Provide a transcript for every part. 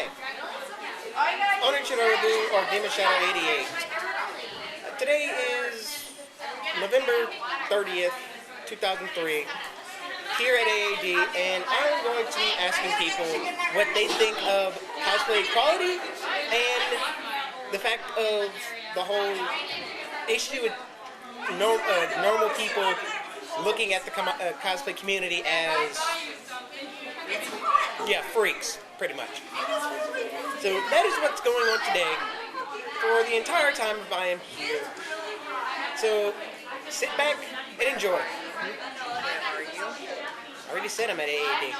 Hey, Owner Chirodu or Demon Shadow 88. Today is November 30th, 2003, here at AAD, and I'm going to be asking people what they think of cosplay equality and the fact of the whole issue with normal people looking at the cosplay community as, freaks, pretty much. So that is what's going on today for the entire time I am here. So sit back and enjoy. I already said I'm at AAD.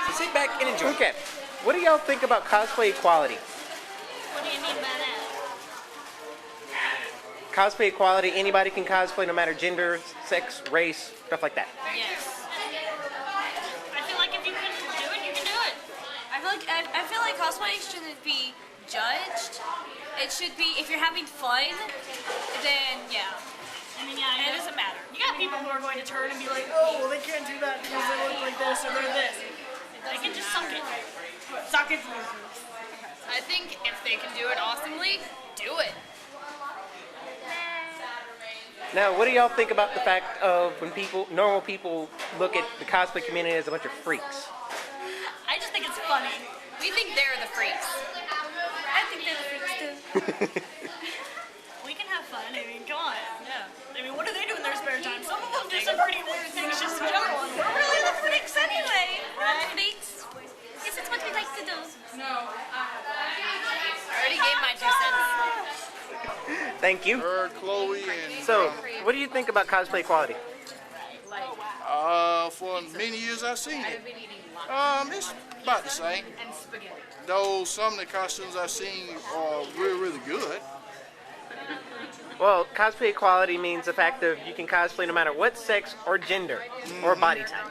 So sit back and enjoy. Okay, what do y'all think about cosplay equality? What do you mean by that? Cosplay equality, anybody can cosplay no matter gender, sex, race, stuff like that. Yes. I feel like if you can do it, you can do it. I feel like cosplay shouldn't be judged. It should be, if you're having fun, then yeah. I mean, yeah, it doesn't matter. You got people who are going to turn and be like, oh, well, they can't do that because they look like this or they're this. They can just suck it. Suck it. I think if they can do it awesomely, do it. Now, what do y'all think about the fact of when normal people look at the cosplay community as a bunch of freaks? I just think it's funny. We think they're the freaks. I think they're the freaks too. We can have fun. I mean, come on. Yeah. I mean, what do they do in their spare time? Some of them do some pretty weird things just in general. We're really the freaks anyway. We're all freaks. Yes, it's what we like to do. I already gave my 2 cents. Thank you. Chloe, and So, what do you think about cosplay equality? for many years I've seen it. It's about the same. Though some of the costumes I've seen are really, really good. Well, cosplay equality means the fact of you can cosplay no matter what sex or gender or body type.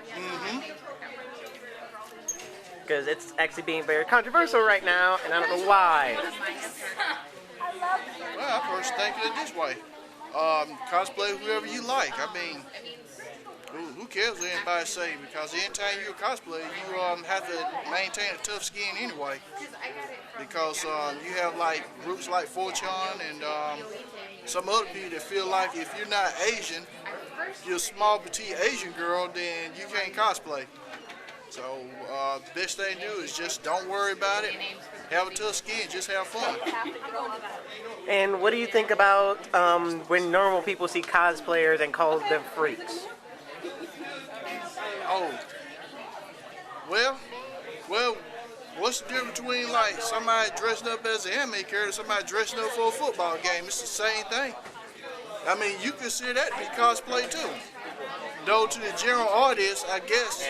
Because it's actually being very controversial right now, and I don't know why. Well, I personally think of it this way. Cosplay whoever you like. I mean, who cares what anybody say? Because anytime you cosplay, you have to maintain a tough skin anyway. Because you have like groups like 4chan and some other people that feel like if you're not Asian, you're a small petite Asian girl, then you can't cosplay. So the best thing to do is just don't worry about it. Have a tough skin, just have fun. And what do you think about when normal people see cosplayers and call them freaks? Oh, well, what's the difference between like somebody dressed up as an anime character and somebody dressed up for a football game? It's the same thing. I mean, you consider that to be cosplay too. Though to the general audience, I guess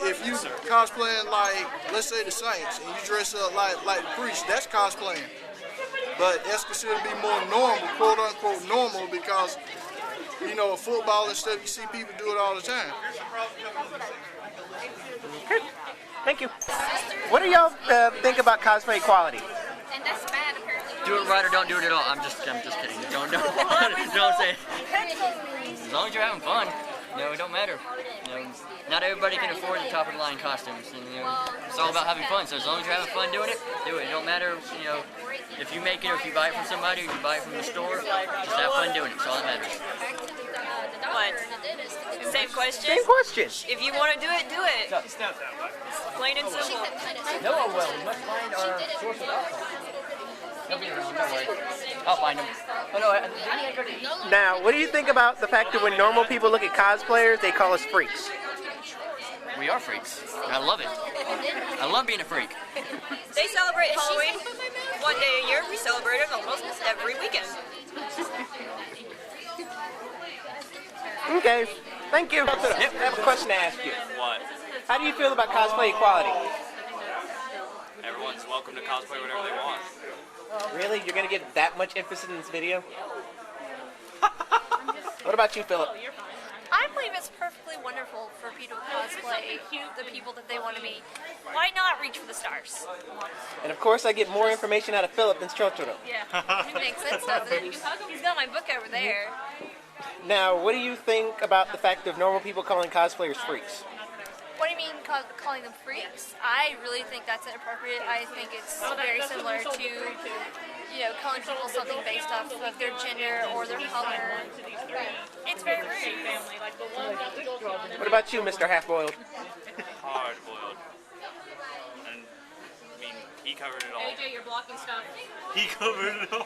if you cosplaying like, let's say the Saints, and you dress up like the priest, that's cosplaying. But that's considered to be more normal, quote unquote normal, because you know, football and stuff, you see people do it all the time. Okay. Thank you. What do y'all think about cosplay equality? And that's bad, apparently. Do it right or don't do it at all. I'm just kidding. Don't say it. As long as you're having fun, it don't matter. Not everybody can afford the top of the line costumes. And, it's all about having fun. So as long as you're having fun doing it, do it. It don't matter, if you make it or if you buy it from somebody or you buy it from the store. Just have fun doing it. It's all that matters. What? Same question? Same question. If you want to do it, do it. It's plain and simple. No, well, we must find our source of alcohol. He'll be around, don't worry. I'll find him. Oh, no, Now, what do you think about the fact that when normal people look at cosplayers, they call us freaks? we are freaks. I love it. I love being a freak. They celebrate Halloween one day a year. We celebrate it almost every weekend. Okay, thank you. I have a question to ask you. What? How do you feel about cosplay equality? Everyone's welcome to cosplay whatever they want. Really? You're going to give that much emphasis in this video? What about you, Philip? I believe it's perfectly wonderful for people to cosplay the people that they want to be. Why not reach for the stars? And of course, I get more information out of Philip than Chotoro. Yeah, it makes sense, doesn't it? He's got my book over there. Now, what do you think about the fact of normal people calling cosplayers freaks? What do you mean calling them freaks? I really think that's inappropriate. I think it's very similar to, calling people something based off of their gender or their color. It's very rude. What about you, Mr. Half-Boiled? Hard boiled. And I mean, he covered it all. AJ, you're blocking stuff. He covered it all.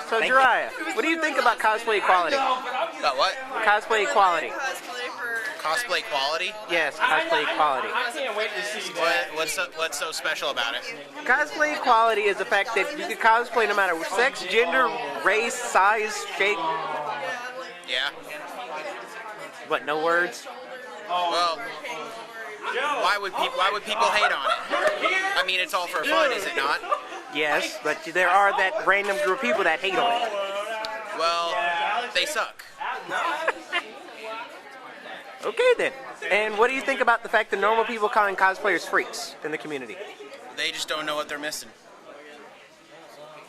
So, Jiraiya, what do you think about cosplay equality? About what? Cosplay equality. Cosplay quality? Yes, cosplay equality. What's so special about it? Cosplay equality is the fact that you can cosplay no matter sex, gender, race, size, shape. Yeah. What? No words? Well, why would people hate on it? I mean, it's all for fun, is it not? Yes, but there are that random group of people that hate on it. Well, they suck. Okay then. And what do you think about the fact that normal people calling cosplayers freaks in the community? They just don't know what they're missing.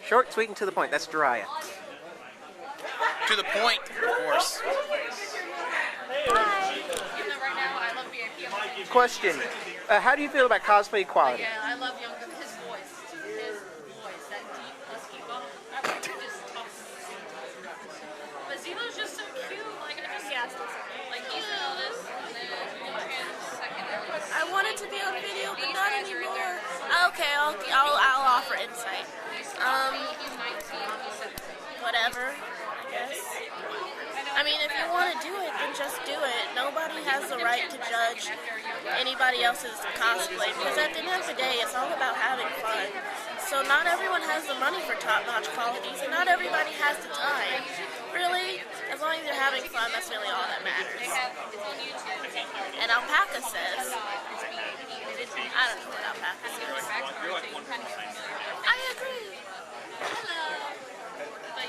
Short, sweet, and to the point. That's Jiraiya. To the point, of course. Question. How do you feel about cosplay equality? Yeah, I love his voice. That deep husky just talks. But Zilo's just so cute. Like he's the eldest, and then second. I wanted to be on video, but not anymore. Okay, I'll offer insight. Whatever, I guess. I mean, if you want to do it, then just do it. Nobody has the right to judge anybody else's cosplay, because at the end of the day, it's all about having fun. So not everyone has the money for top-notch qualities, and not everybody has the time. Really, as long as you're having fun, that's really all that matters. And Alpaca says, I don't know what Alpaca says. I agree.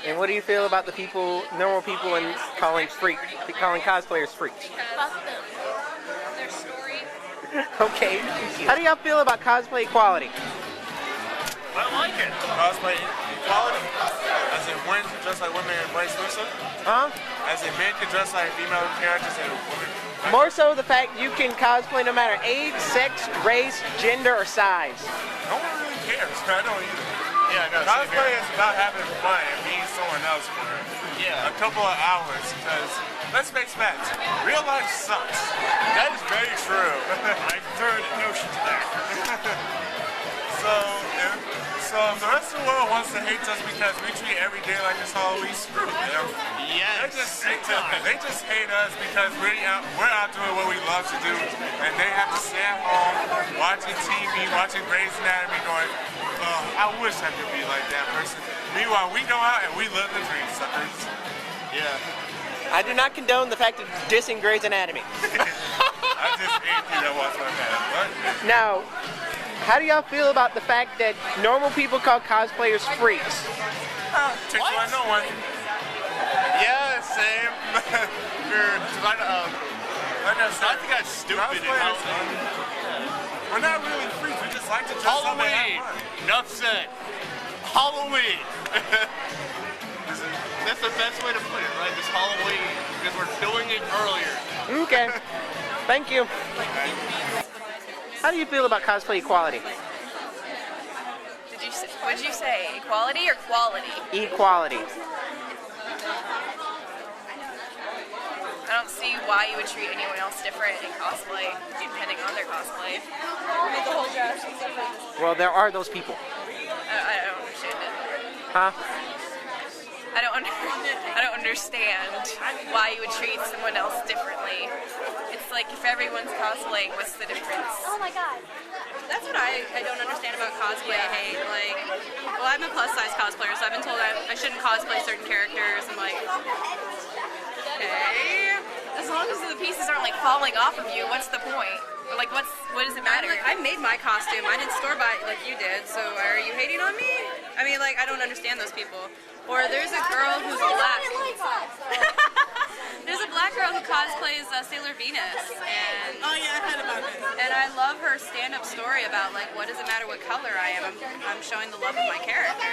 And what do you feel about the people, normal people, and calling cosplayers freaks? Fuck them. Okay. How do y'all feel about cosplay equality? I like it. Cosplay equality. As in men can dress like women and vice versa. Huh? As in men can dress like female characters and women. More so the fact you can cosplay no matter age, sex, race, gender, or size. No one really cares. I don't either. Yeah, no, cosplay is about having fun and being someone else for a couple of hours, because let's face facts, real life sucks. That is very true. I third notion to that. So if the rest of the world wants to hate us because we treat every day like it's Halloween, screw them. Yes. They just hate us because we're out doing what we love to do, and they have to stay at home watching TV, watching Grey's Anatomy, going, I wish I could be like that person. Meanwhile, we go out and we live the dream, suckers. Yeah. I do not condone the fact of dissing Grey's Anatomy. I just hate you that watch my man. Now, how do y'all feel about the fact that normal people call cosplayers freaks? Takes one, no one. Yeah, same. I think that's stupid. We're not really freaks. We just like to dress up and have fun. Enough said. Halloween. That's the best way to put it, right? This Halloween, because we're doing it earlier. Okay. Thank you. How do you feel about cosplay equality? What did you say? Equality or quality? Equality. I don't see why you would treat anyone else different in cosplay, depending on their cosplay. The whole dress. Well, there are those people. I don't understand it. Huh? I don't understand why you would treat someone else differently. It's like if everyone's cosplaying, what's the difference? Oh my god. That's what I don't understand about cosplay hate. Like, well, I'm a plus size cosplayer, so I've been told I shouldn't cosplay certain characters. I'm like, okay. As long as the pieces aren't like falling off of you, what's the point? Or, like, what does it matter? I made my costume. I didn't store buy it like you did. So are you hating on me? I mean, like, I don't understand those people. Or there's a girl who's black. There's a black girl who cosplays Sailor Venus, and Oh yeah, I heard about it. and I love her stand-up story about like what does it matter what color I am? I'm showing the love of my character.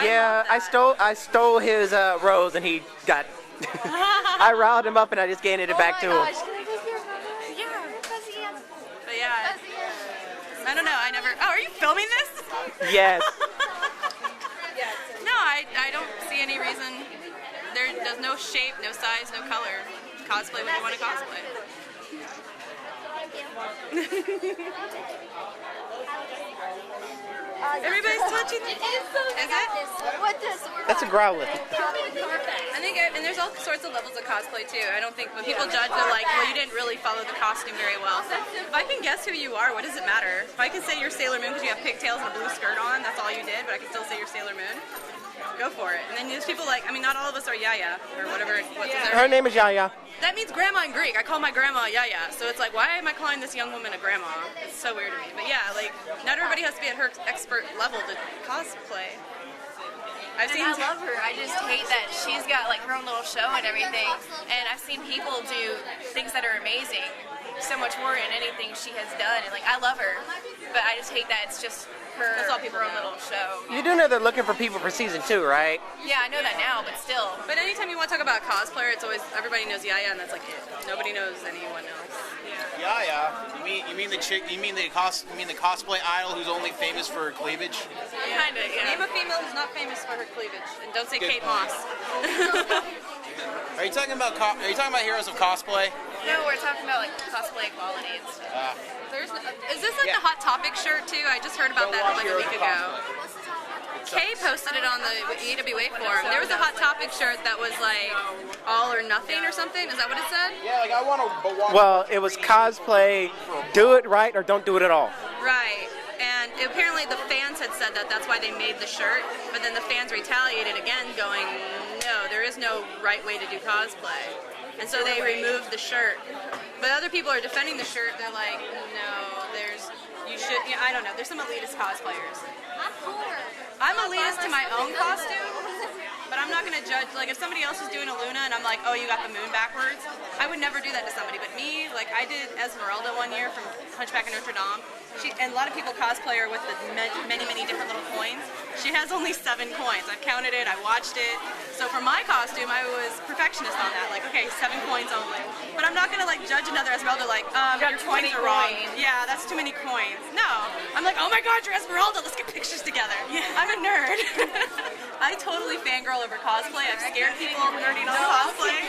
Yeah, I stole his rose and he got. I riled him up and I just handed it back to him. filming this? Yes. No, I don't see any reason. There's no shape, no size, no color. Cosplay what you want to cosplay. Everybody's touching it. Is it? That's a growler. I think, and there's all sorts of levels of cosplay too. I don't think when people judge, they're like, well, you didn't really follow the costume very well. If I can guess who you are, what does it matter? If I can say you're Sailor Moon because you have pigtails and a blue skirt on, that's all you did, but I can still say you're Sailor Moon. Go for it. And then there's people like, I mean, not all of us are Yaya or whatever. Her name is Yaya. That means grandma in Greek. I call my grandma Yaya. So it's like, why am I calling this young woman a grandma? It's so weird to me. But yeah, like, not everybody has to be at her expert level to cosplay. I love her. I just hate that she's got like her own little show and everything. And I've seen people do things that are amazing, so much more in anything she has done. And like, I love her, but I just hate that it's just her, own little show. You do know they're looking for people for season 2, right? Yeah, I know that now, but still. But anytime you want to talk about cosplayer, it's always everybody knows Yaya, and that's like it. Nobody knows anyone else. Yeah. You mean the chick? You mean the cosplay idol who's only famous for her cleavage? Kinda. Yeah. Name a female who's not famous for her cleavage, and don't say Good Kate point. Moss. Are you talking about heroes of cosplay? No, we're talking about like cosplay equality and stuff. Is this like the Hot Topic shirt too? I just heard about that like a week ago. Kay posted it on the EWA forum. There was a Hot Topic shirt that was like all or nothing or something. Is that what it said? Yeah, like I want to. Well, it was cosplay, do it right or don't do it at all. Right. And apparently the fans had said that. That's why they made the shirt. But then the fans retaliated again, going, no, there is no right way to do cosplay. And so they removed the shirt. But other people are defending the shirt. They're like, no, you should, I don't know. There's some elitist cosplayers. I'm elitist to my own costume, but I'm not going to judge. Like, if somebody else is doing a Luna and I'm like, oh, you got the moon backwards, I would never do that to somebody. But me, like, I did Esmeralda one year from Hunchback of Notre Dame. And a lot of people cosplay her with the many, many different little coins. She has only 7 coins. I've counted it. I watched it. So for my costume, I was perfectionist on that. Like, okay, 7 coins only. But I'm not going to, like, judge another Esmeralda like, your coins are wrong. Yeah, that's too many coins. No. I'm like, oh my God, you're Esmeralda. Let's get pictures together. Yeah. I'm a nerd. I totally fangirl over cosplay. I've scared people nerding on cosplay.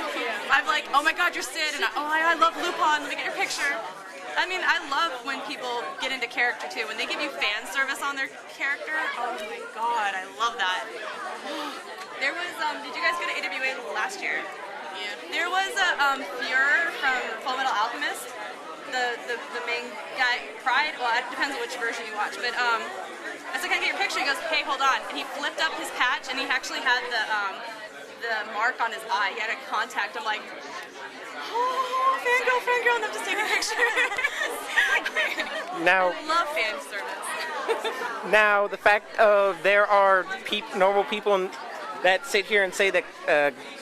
I'm like, oh my God, you're Sid. And I love Lupin. Let me get your picture. I mean, I love when people get into character too. When they give you fan service on their character, oh my God, I love that. There was, did you guys go to AWA last year? Yeah. There was a Fuhrer from Full Metal Alchemist, the main guy, Pride. Well, it depends on which version you watch, but I said, can I get your picture? He goes, hey, hold on. And he flipped up his patch and he actually had the mark on his eye. He had a contact. I'm like, oh, fangirl, and I'm just taking a picture. Now, I love fan service. now, the fact of there are normal people that sit here and say that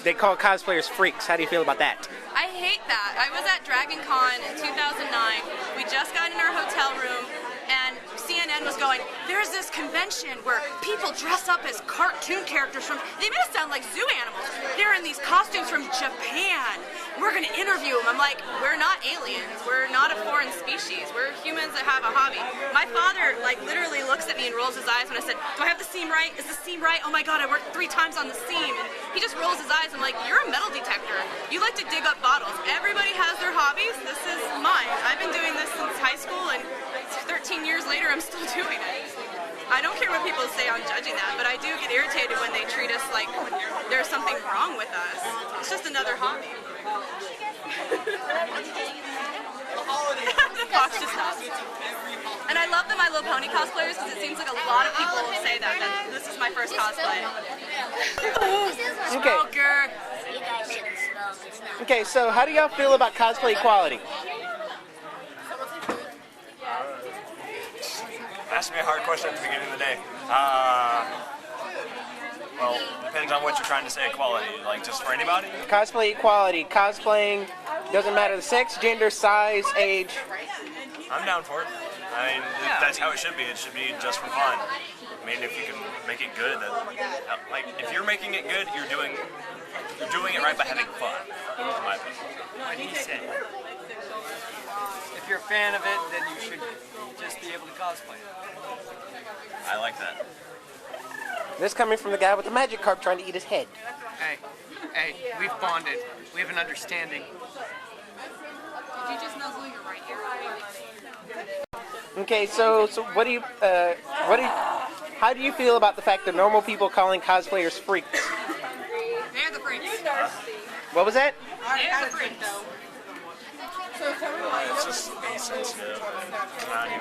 they call cosplayers freaks. How do you feel about that? I hate that. I was at Dragon Con in 2009. We just got in our hotel room, and CNN was going, there's this convention where people dress up as cartoon characters from, they made us sound like zoo animals. They're in these costumes from Japan. We're going to interview them. I'm like, we're not aliens. We're not a foreign species. We're humans that have a hobby. My father, like, literally looks at me and rolls his eyes when I said, do I have the seam right? Is the seam right? Oh my God, I worked 3 times on the seam. And he just rolls his eyes. I'm like, you're a metal detector. You like to dig up bottles. Everybody has their hobbies. This is mine. I've been doing this since high school, and 13 years later, I'm still doing it. I don't care what people say on judging that, but I do get irritated when they treat us like there's something wrong with us. It's just another hobby. The fox just stopped. And I love the My Little Pony cosplayers because it seems like a lot of people say that this is my first cosplay. Okay. Okay, so how do y'all feel about cosplay equality? Asked me a hard question at the beginning of the day. Well, depends on what you're trying to say equality. Like, just for anybody? Cosplay equality. Cosplaying doesn't matter the sex, gender, size, age. I'm down for it. I mean, that's how it should be. It should be just for fun. I mean, if you can make it good, like, if you're making it good, you're doing it right by having fun, in my opinion. if you're a fan of it, then you should just be able to cosplay it. I like that. This coming from the guy with the magic carp trying to eat his head. Hey, we've bonded. We have an understanding. Did you just nuzzle your right ear? Okay, so how do you feel about the fact that normal people calling cosplayers freaks? They're the freaks. What was that? They're the freaks. It's just insensitive. Not even.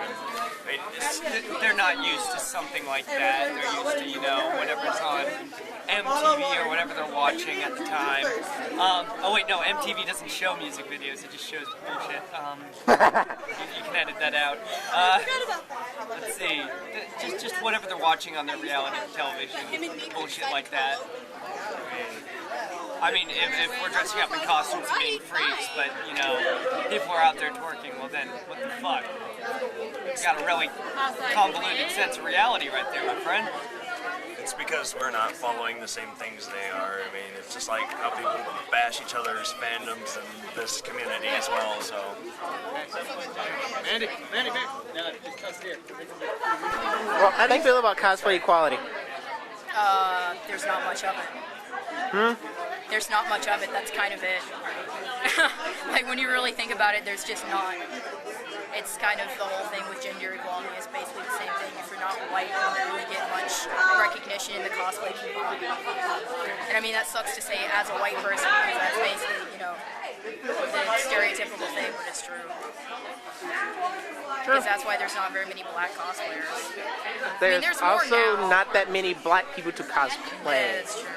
They're not used to something like that. They're used to, whatever's on MTV or whatever they're watching at the time. Oh wait, no, MTV doesn't show music videos. It just shows bullshit. You can edit that out. Let's see. Just whatever they're watching on their reality television. Bullshit like that. I mean, if we're dressing up in costumes and being freaks, but, people are out there twerking, well then, what the fuck? You got a really convoluted sense of reality right there, my friend. It's because we're not following the same things they are. I mean, it's just like how people bash each other's fandoms in this community as well, so. Mandy, just cuss here. Well, how do you feel about cosplay equality? There's not much of it. There's not much of it, that's kind of it. Like, when you really think about it, there's just not. It's kind of the whole thing with gender equality is basically the same thing. If you're not white, you don't really get much recognition in the cosplay community. And I mean, that sucks to say as a white person, because that's basically, the stereotypical thing, but it's true. Because that's why there's not very many black cosplayers. There's more also now, not that many black people to cosplay. Yeah, that's true.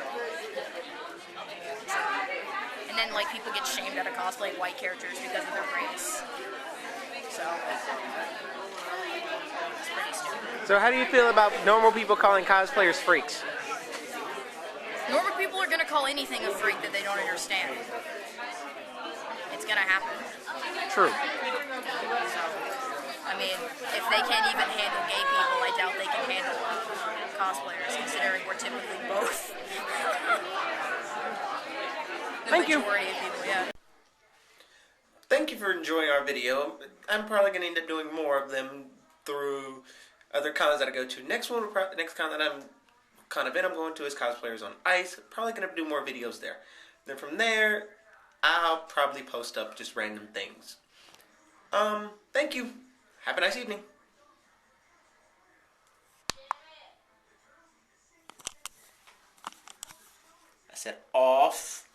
And then, like, people get shamed out of cosplay white characters because of their race. So, it's pretty stupid. So how do you feel about normal people calling cosplayers freaks? Normal people are going to call anything a freak that they don't understand. It's going to happen. True. So, I mean, if they can't even handle gay people, I doubt they can handle cosplayers, considering we're typically both. Thank you. Majority of people, yeah. Thank you for enjoying our video. I'm probably going to end up doing more of them through other cons that I go to. Next con that I'm kind of in, I'm going to is Cosplayers on Ice. Probably going to do more videos there. Then from there, I'll probably post up just random things. Thank you. Have a nice evening. I said off.